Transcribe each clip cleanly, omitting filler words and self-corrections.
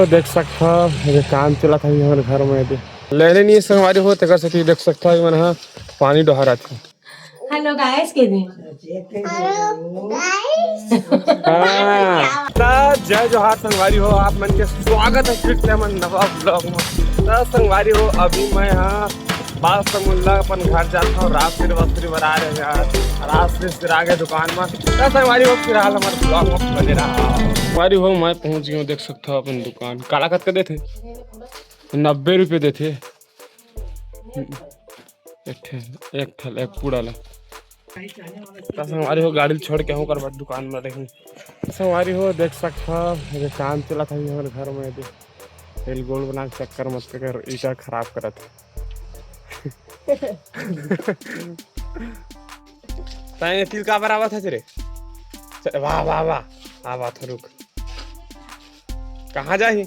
तो देख सकता ये काम चला था हमारे घर में भी लेने नहीं संगवारी होते कर सकती देख सकता है मैंने पानी डहा रहा था। हेलो गाइस के दिन हाँ जय जोहार संगवारी हो आप मन के स्वागत है फिर से मन नवा ब्लॉग में। तो संगवारी हो अभी मैं यहाँ बाल समुल्ला अपन घर जाता हूँ रात फिर वस्त्री बना रहे यार रात फिर आ गए दुकान में। तो संगवारी हो फिलहाल हमारे ब्लॉग में बने रहा संगवारी हो मैं पहुँच गया हूँ देख सकता हूँ अपन दुकान काला खत के देते 90 रुपये देते एक थल एक पूरा ला। संगवारी हो गाड़ी छोड़ के हूँ कर बाद दुकान में रही संगवारी हो देख सकता ये काम चला था हमारे घर में भी तेल गोल बना के चक्कर मत कर ईटा खराब करा था। तिल का बराबर था रे वाह वाह वाह वाह तो रुक कहाँ जाही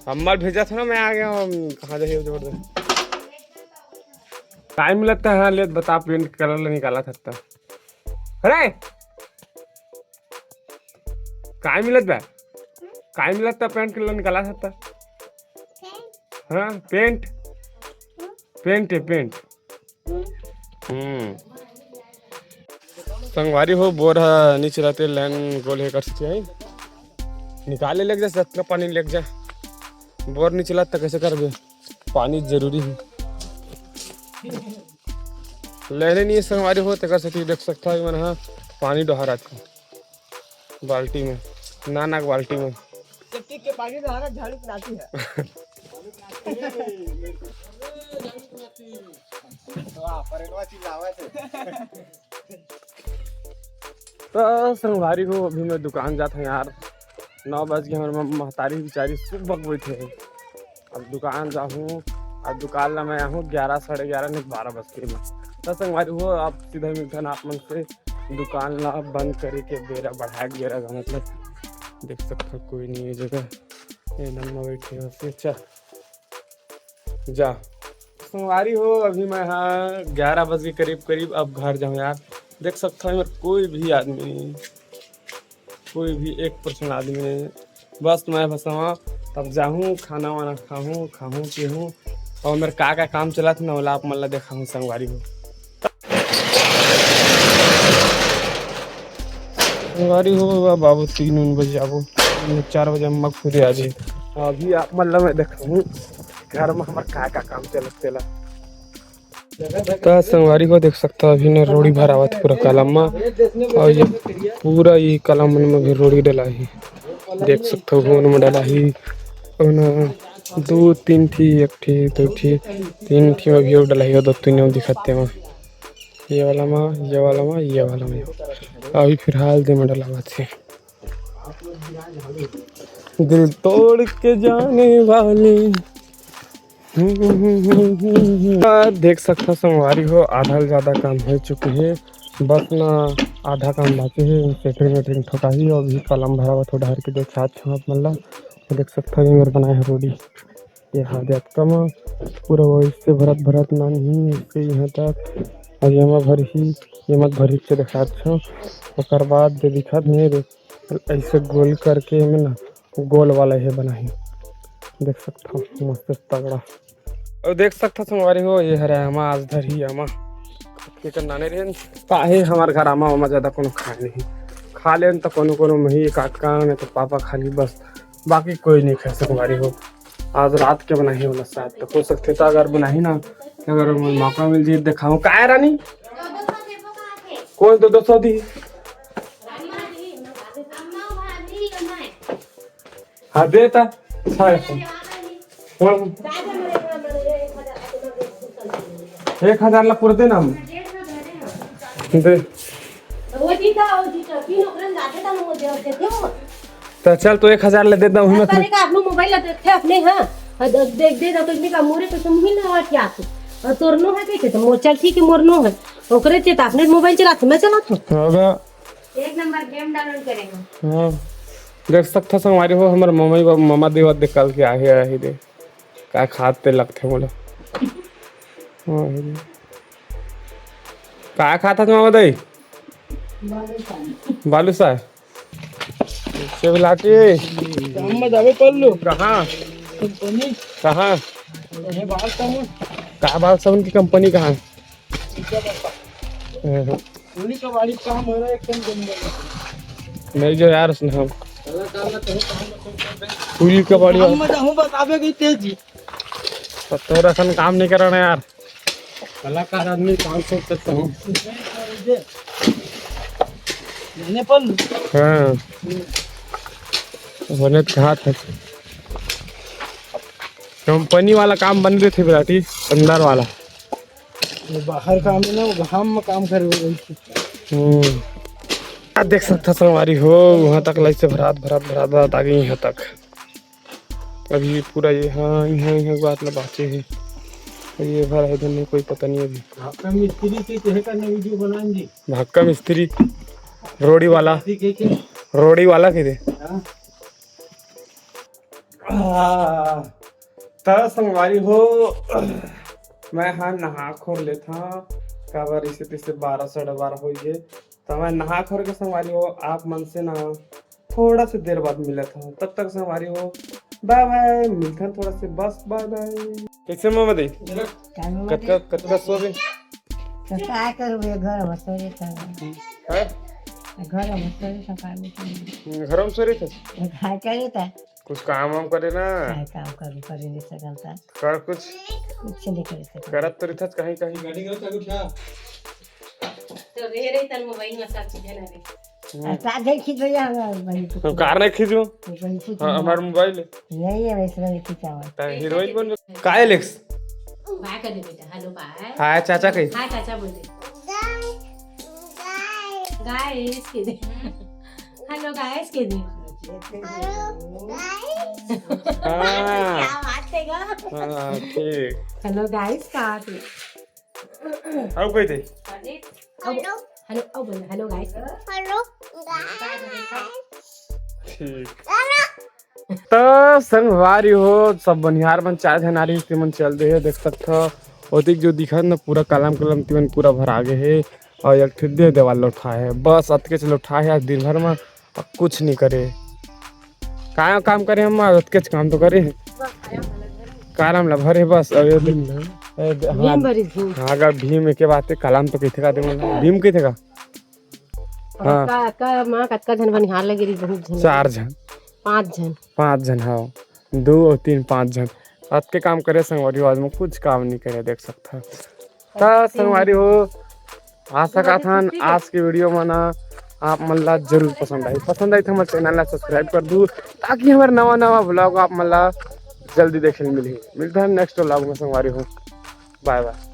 अम्मा भेजा था ना मैं आ गया हूँ कहाँ जाही जबरदस्त टाइम मिलता है ले बता पेंट कलर निकाला था अरे काय मिलत बा काय मिलत पेंट कलर निकाला था हाँ पेंट पेंट है पेंट संगवारी हो बोर नीचे रहते लाइन गोल है कर सकते हैं निकाले लग जा सत्ता पानी लग जा बोर नीचे लाता कैसे कर दे पानी जरूरी है लेने नहीं संगवारी हो तो कर सकती देख सकता है मैंने पानी डहा रहा था बाल्टी में नाना बाल्टी में के पानी डहा झाड़ू बनाती है तो संगवारी हो अभी मैं दुकान जाता हूँ यार 9 बज के हमारे महतारी बेचारी सुबह बकबई थे अब दुकान जाऊँ अब दुकान ला मैं आऊँ 11 साढ़े 11 नहीं 12 बज के में तो संगवारी हो आप सीधा मिलता आप मन से दुकान ला बंद करे के बेरा बढ़ा गेरा का मतलब देख सकते कोई नहीं है जगह नम्मा बैठे हो चल जा संगवारी हो अभी मैं यहाँ 11 बजे के करीब अब घर जाऊँ यार देख सकता है कोई भी आदमी नहीं कोई भी 1% आदमी नहीं बस मैं वहाँ तब जाऊँ खाना वाना खाऊँ पीऊँ और मेरे का काम चला था ना वाला आप मतलब देखा हूँ संगवारी हो संगवारी हो बाबू 3 बजे आबो 4 बजे अम्मा खुद आ जाए अभी आप मतलब मैं देखा हूँ घर में हमारे का काम चला तो संगवारी को देख सकता है अभी ने रोड़ी भरा हुआ था पूरा कलम में और ये पूरा ये कलम में भी रोड़ी डला ही देख सकते हो गोन में डला ही और 2-3 थी एक थी 2 थी 3 थी में भी डला ही 2-3 में दिखाते हैं ये वाला में अभी फिलहाल दे में डला हुआ थी दिल तोड़ के जाने वाली देख सकता संगवारी हो आधा से ज़्यादा काम हो चुकी है बस ना आधा काम बाकी है सेटरिंग ठोका ही और भी कलम भरा हुआ थोड़ा हर के देख साथ मतलब देख सकता है मेरे बनाए है रोडी ये हाथ कम पूरा वैसे भरत ना नहीं इससे यहाँ तक और ये भरी से देखा और बाद दे दिखा नहीं ऐसे गोल करके में ना गोल वाला है बना ही देख सकता हूँ मस्त तगड़ा और देख सकता संगवारी हो ये हरे आमा आज धर ही आमा के करना नहीं रहे काहे हमारे घर आमा वामा ज़्यादा कोनो खाए नहीं खा ले तो कोनो मही काका नहीं तो पापा खाली बस बाकी कोई नहीं खा संगवारी हो आज रात के बनाही वाला शायद तो हो सकते तो अगर बनाही ना अगर मौका मिल जाए दिखाऊँ का है रानी कौन 200 दी हाँ देता 1000 ला पूरा देना दे तो चल तो 1000 ले देता हूँ मोबाइल अपने हाँ देख दे तो मोरे तो तुम ही ना क्या और तोरनो है कैसे तो चल ठीक है मोरनो है ओकरे से अपने मोबाइल चलाते मैं चलाता हूँ होगा 1 नंबर गेम डाउनलोड करेगा हाँ देख सकता संगवारी हो हमारे मामा देवा निकाल के आए दे का खाते लगते बोला का खाता था मामा दई बालू सा शिवलाटी काम में जावे पल्लू कहाँ कंपनी कहाँ ये बात काम कहाँ बात साबुन की कंपनी कहाँ उन्हीं का बाड़ी काम हो रहा है एकदम जंगल नहीं जो यार उसने हम चला काम में तो फूल का बड़ी काम में जाऊं बतावे गई तेजी तो रसन काम नहीं कर रहा यार कलाकार आदमी काम सोच सकता हूँ मैंने पल्लू हाँ होने कहा था कंपनी वाला काम बन रहे थे बिराटी अंदर वाला ये बाहर काम है ना वो घाम में काम कर रही थी देख सकता संगवारी हो वहाँ तक लाइट से भरात आ गई यहाँ तक अभी पूरा ये हाँ यहाँ बात ला बाचे है ये भर है इधर नहीं कोई पता नहीं अभी आपका मिस्त्री से कहे का वीडियो बनाएंगे भाक्का मिस्त्री रोड़ी वाला के रोड़ी वाला के दे संगवारी हो मैं हाँ नहा खोर लेता काबर इसे तिसे 12 साढ़े 12 हो गए तो मैं नहा खोर के संगवारी हो आप मन से ना थोड़ा सी देर बाद मिला था तब तक संगवारी हो बाय बाय मिलते हैं थोड़ा से बस बाय बाय कैसे मामा दे कतका सोबे तो काय करूँ घर में सोरे है घर में सोरे सकाळ घर में सोरे थे काय करे था कुछ काम वाम करे ना काय काम करू करे नहीं सकता कर कुछ नहीं करे सकता करत तो रिथस कहीं कहीं गाड़ी का चालू था तो रे रे तन मोबाइल में सब चीजें ना रे ता देखी तो या भाई हम कार नहीं खींचू भाई कुछ हाँ हमारा मोबाइल है नहीं है वैसे नहीं खींचावा ता हीरोइन बन काय लेक्स बाय कर दे बेटा हेलो बाय हाय चाचा कहीं हाय चाचा बोल दे गाइस के दे हेलो गाइस के दे हाँ क्या बात है गा हाँ ठीक हेलो गाइस का दे अब कोई थे हेलो हेलो अब बोल हेलो गाइस ठीक तो संगवारी हो सब बनिहार मन चाय धनारी तिमन चल रहे है देख सकते ओतिक जो दिखत ना पूरा कलम कलम तिमन पूरा भर आगे है और एक ठिद्दे देवाल लौटा है बस अतके से लौटा है आज दिन भर में अब कुछ नहीं करे का काम करे हम अतके काम तो करे कारम ला भरे बस अब भीम भरी भीम हाँ अगर भीम के बात कलम तो कैथे का दे भीम कैथे का हाँ का मां कतका जन बनिहार लगे री बहुत जन 4 जन 5 जन हाँ 2 और 3 5 जन आज के काम करे संगवारी आज में कुछ काम नहीं करे देख सकता तो संगवारी हो आशा का था आज की वीडियो में ना आप मल्ला जरूर पसंद आई तो हमारे चैनल ला सब्सक्राइब कर दूँ ताकि हमारे नवा ब्लॉग आप मल्ला जल्दी देखने मिली मिलता है नेक्स्ट व्लॉग में संगवारी हो बाय बाय।